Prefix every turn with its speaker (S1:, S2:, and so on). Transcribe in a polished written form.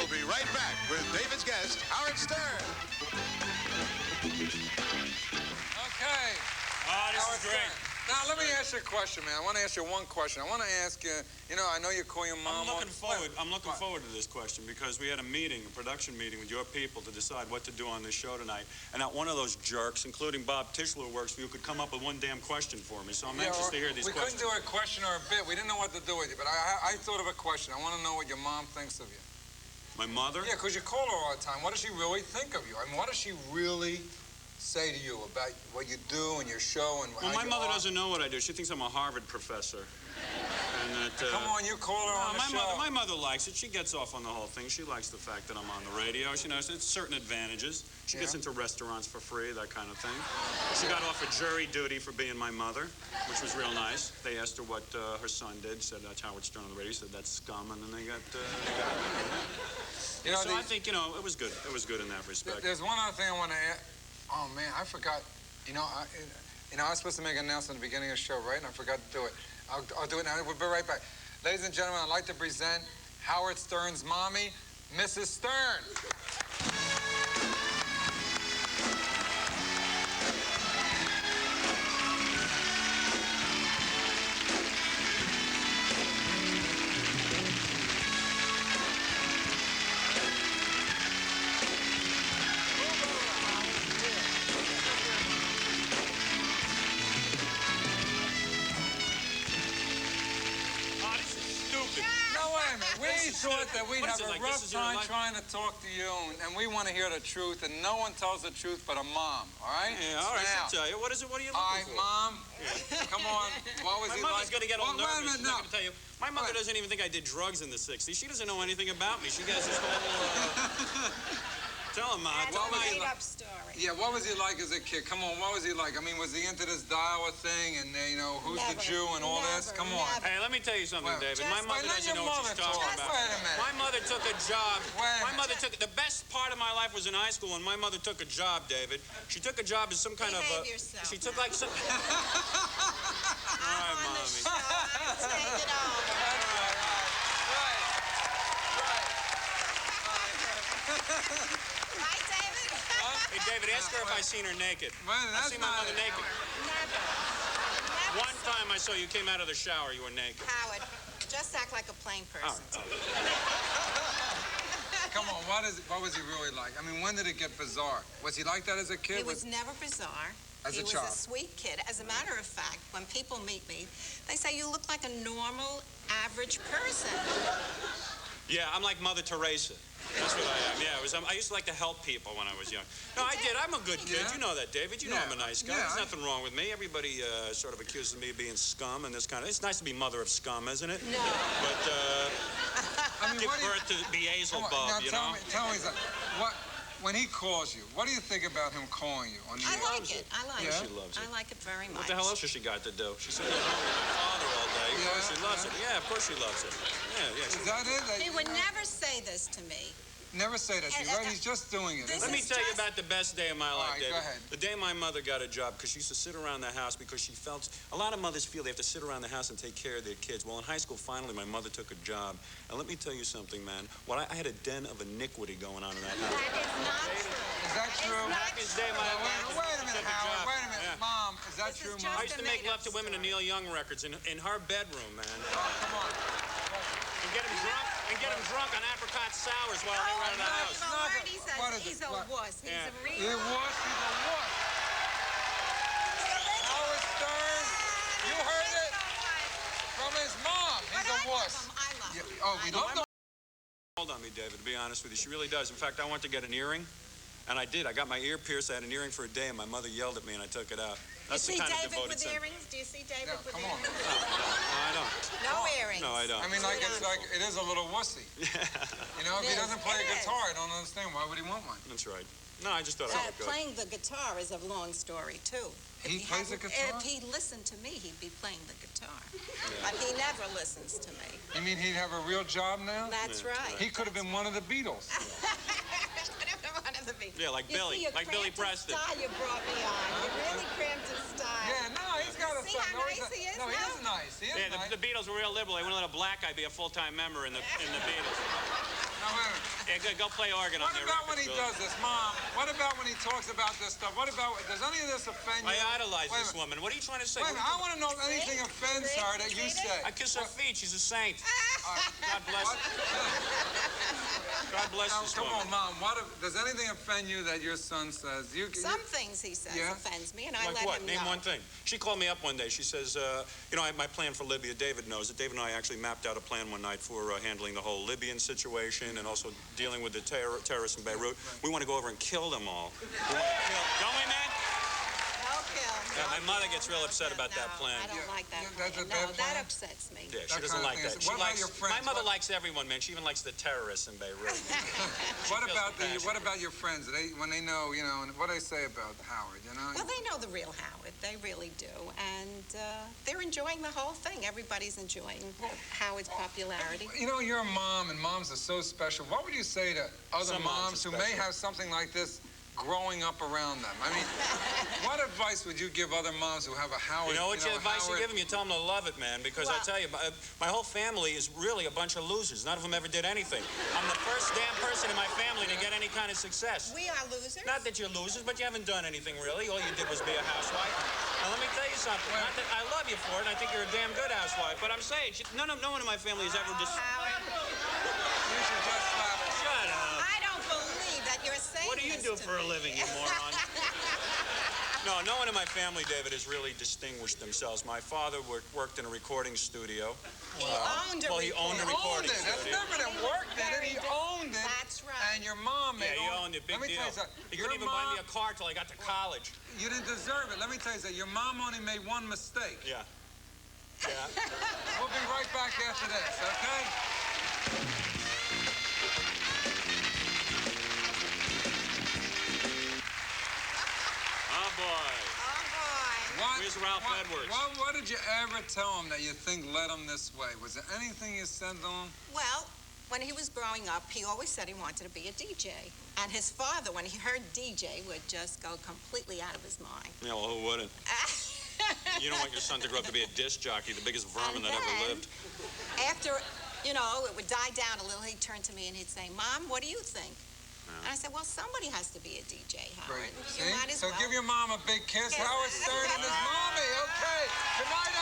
S1: We'll be right back with David's guest, Howard Stern.
S2: Okay.
S3: Oh, this is great.
S2: Now, let me ask you a question, man. I want to ask you one question. I want to ask you, you know, I know you call your mom.
S3: I'm looking forward to this question because we had a meeting, a production meeting with your people to decide what to do on this show tonight. And not one of those jerks, including Bob Tischler, who works for you, could come up with one damn question for me. So I'm anxious to hear these questions.
S2: We couldn't do a question or a bit. We didn't know what to do with you. But I thought of a question. I want to know what your mom thinks of you.
S3: My mother?
S2: Yeah, because you call her all the time. What does she really think of you? I mean, what does she really say to you about what you do and your show and
S3: well, my mother doesn't know what I do. She thinks I'm a Harvard professor. And that,
S2: come on, you call her on the show.
S3: My mother likes it. She gets off on the whole thing. She likes the fact that I'm on the radio. She knows it's certain advantages. She gets into restaurants for free, that kind of thing. She got off a jury duty for being my mother, which was real nice. They asked her what her son did. Said, that's Howard Stern on the radio. Said, that's scum. And then they got
S2: you know,
S3: so I think, you know, it was good. It was good in that respect.
S2: There's one other thing I want to add. Oh, man, I forgot. You know, I was supposed to make an announcement at the beginning of the show, right? And I forgot to do it. I'll do it now. We'll be right back. Ladies and gentlemen, I'd like to present Howard Stern's mommy, Mrs. Stern. Thought that we'd have a rough time trying to talk to you, and we want to hear the truth, and no one tells the truth but a mom, all right?
S3: Yeah, all right, I'll tell you. What is it? What are you looking for?
S2: All right, Mom, come on. What was he like?
S3: My mother's going to get all nervous.
S2: Wait a minute,
S3: She's not going to tell you. My mother doesn't even think I did drugs in the 60s. She doesn't know anything about me. She gets this whole... Tell him, Ma.
S4: That's a made-up story.
S2: Yeah, what was he like as a kid? Come on, what was he like? I mean, was he into this Diowa thing and, you know, who's the Jew and all this? Come on.
S3: Hey, let me tell you something, David. My mother doesn't know what she's talking about.
S2: Wait a minute.
S3: My mother took a job. My mother took... The best part of my life was in high school when my mother took a job, David. She took a job as some kind of...
S4: yourself.
S3: She took like some... All right, Mommy.
S4: Take it over. Right, David?
S3: Hey, David, ask her if I seen her naked.
S2: I've
S3: seen my mother naked.
S4: Never.
S3: One time I saw you came out of the shower, you were naked.
S4: Howard, just act like a plain person.
S2: Come on, what was he really like? I mean, when did it get bizarre? Was he like that as a kid?
S4: He was never bizarre.
S2: As a child?
S4: He was a sweet kid. As a matter of fact, when people meet me, they say you look like a normal, average person.
S3: Yeah, I'm like Mother Teresa. That's what I am. Yeah, I used to like to help people when I was young. No, I did. I'm a good kid. You know that, David. You know I'm a nice guy. There's nothing wrong with me. Everybody sort of accuses me of being scum and this kind of... It's nice to be mother of scum, isn't it?
S4: No.
S3: But I mean, give birth to Beelzebub, you know?
S2: Tell me something. When he calls you, what do you think about him calling you? On the
S4: I like it. I like it.
S3: She loves it.
S4: I like it very much.
S3: What the hell else has she got to do? She's sitting at home with my father all day. Of course she loves it. Yeah, of course she loves it. Yeah.
S2: Is that it?
S4: He would never say this to me.
S2: Never say that to you, right? He's just doing it.
S3: Let me tell you about the best day of my life, David.
S2: Go ahead.
S3: The day my mother got a job, because she used to sit around the house because she felt... A lot of mothers feel they have to sit around the house and take care of their kids. Well, in high school, finally, my mother took a job. And let me tell you something, man. I had a den of iniquity going on in that house.
S4: That is not true.
S2: Is that true?
S3: Happiest day of my life.
S2: Wait a minute, Howard. Wait a minute. Mom, is that true, Mom?
S3: I used to make love to women to Neil Young records in her bedroom, man.
S2: Oh, come on.
S3: And get him drunk on apricot sours while they were out of the house.
S4: He's a wuss. He's a real...
S2: He's a wuss. Howard Stern, you heard it from his mom. He's a wuss.
S4: I love him.
S2: Oh, we love him.
S3: Hold on me, David, to be honest with you. She really does. In fact, I went to get an earring, and I did. I got my ear pierced. I had an earring for a day, and my mother yelled at me, and I took it out. That's the kind of devoted son.
S4: Do you see David with
S2: come on.
S4: earrings?
S3: No, I don't.
S4: No earrings.
S3: No, I don't.
S2: I mean, it is a little wussy.
S3: Yeah.
S2: You know, if he doesn't play a guitar, I don't understand. Why would he want one?
S3: That's right. No, I just thought I would go.
S4: Playing the guitar is a long story, too.
S2: He plays the guitar?
S4: If he listened to me, he'd be playing the guitar. But he never listens to me.
S2: You mean he'd have a real job now?
S4: That's right.
S2: He could have been one of the Beatles.
S3: Yeah, like Billy Preston.
S4: Style you brought me on. You really cramped his style.
S2: Yeah, no, he's got a
S4: See how nice he is?
S2: No, he is nice. He is nice.
S3: The Beatles were real liberal. They wouldn't let a black guy be a full-time member in the Beatles.
S2: No, wait a minute.
S3: Okay, good. Go play organ on
S2: What
S3: their
S2: about when he
S3: records,
S2: does this, Mom? What about when he talks about this stuff? What about, does any of this offend you?
S3: I idolize
S2: Wait a
S3: this
S2: minute.
S3: woman. What are you trying to say?
S2: Wait a minute, I want to know if anything offends her that you say.
S3: I kiss her feet. She's a saint. God bless
S2: What?
S3: God bless
S2: Now,
S3: this
S2: come
S3: woman.
S2: on, Mom. Does anything offend you that your son says?
S4: Some things he says
S2: Yeah?
S4: offends me, and I
S3: Like
S4: let
S3: what?
S4: him
S3: Name
S4: know.
S3: one thing. She called me up one day. She says, you know, I have my plan for Libya. David knows it. David and I actually mapped out a plan one night for handling the whole Libyan situation and also dealing with the terrorists in Beirut. We want to go over and kill them all. We want to kill. Don't we, man?
S4: No kill.
S3: Yeah, my mother gets real upset about that
S4: No,
S3: plan.
S4: I don't like that
S2: that's a
S4: plan.
S2: bad
S4: No, that
S2: plan?
S4: upsets me.
S3: Yeah, she
S2: That
S3: doesn't
S2: kind of
S3: like
S2: thing.
S3: that.
S2: What
S3: She
S2: about
S3: likes,
S2: your friends?
S3: my mother
S2: What-
S3: likes everyone, man. She even likes the terrorists in Beirut.
S2: What
S3: feels
S2: about
S3: the passion.
S2: what about your friends? When they know, you know, and what do they say about Howard? You know.
S4: Well, they know the real Howard. They really do. And they're enjoying the whole thing. Everybody's enjoying Howard's popularity.
S2: You know, you're a mom, and moms are so special. What would you say to other
S3: Some moms
S2: moms
S3: are
S2: who may
S3: special.
S2: have something like this growing up around them? I mean, what advice would you give other moms who have a Howard?
S3: You know what advice you
S2: Howard-
S3: give them? You tell them to love it, man, because I
S4: Well-
S3: tell you, my whole family is really a bunch of losers. None of them ever did anything. I'm the first damn person in my family to get any kind of success.
S4: We are losers.
S3: Not that you're losers, but you haven't done anything really. All you did was be a housewife. Now let me tell you something. Not that I love you for it, and I think you're a damn good housewife. But I'm saying, no one in my family has ever just.
S4: Howard,
S2: You should just slap her.
S3: Shut up.
S4: I don't believe that you're saying
S3: What do you
S4: this
S3: do
S4: to
S3: for a
S4: me.
S3: living, you moron? No one in my family, David, has really distinguished themselves. My father worked in a recording studio.
S4: He owned a
S3: He owned a
S4: recording
S3: recording
S2: That's
S3: studio.
S2: different than work, did it? He owned it.
S4: That's right.
S2: And your mom
S3: Yeah,
S2: made
S3: he owned it. Big
S2: Let me
S3: deal.
S2: tell you something.
S3: He
S2: Your
S3: couldn't even buy
S2: mom,
S3: me a car till I got to college.
S2: you didn't deserve it. Let me tell you something. Your mom only made one mistake.
S3: Yeah. Yeah.
S2: We'll be right back after this, okay?
S3: Oh, boy.
S4: Oh, boy.
S3: Where's Ralph Edwards?
S2: What did you ever tell him that you think led him this way? Was there anything you said to him?
S4: Well, when he was growing up, he always said he wanted to be a DJ. And his father, when he heard DJ, would just go completely out of his mind.
S3: Yeah, well, who wouldn't? You don't want your son to grow up to be a disc jockey, the biggest vermin that ever lived.
S4: After, you know, it would die down a little, he'd turn to me and he'd say, Mom, what do you think? And I said, well, somebody has to be a DJ, Howard.
S2: Great.
S4: You
S2: See?
S4: might as
S2: So
S4: well.
S2: give your mom a big kiss.
S4: Kiss.
S2: Howard Stern and his mommy. Okay. Good night,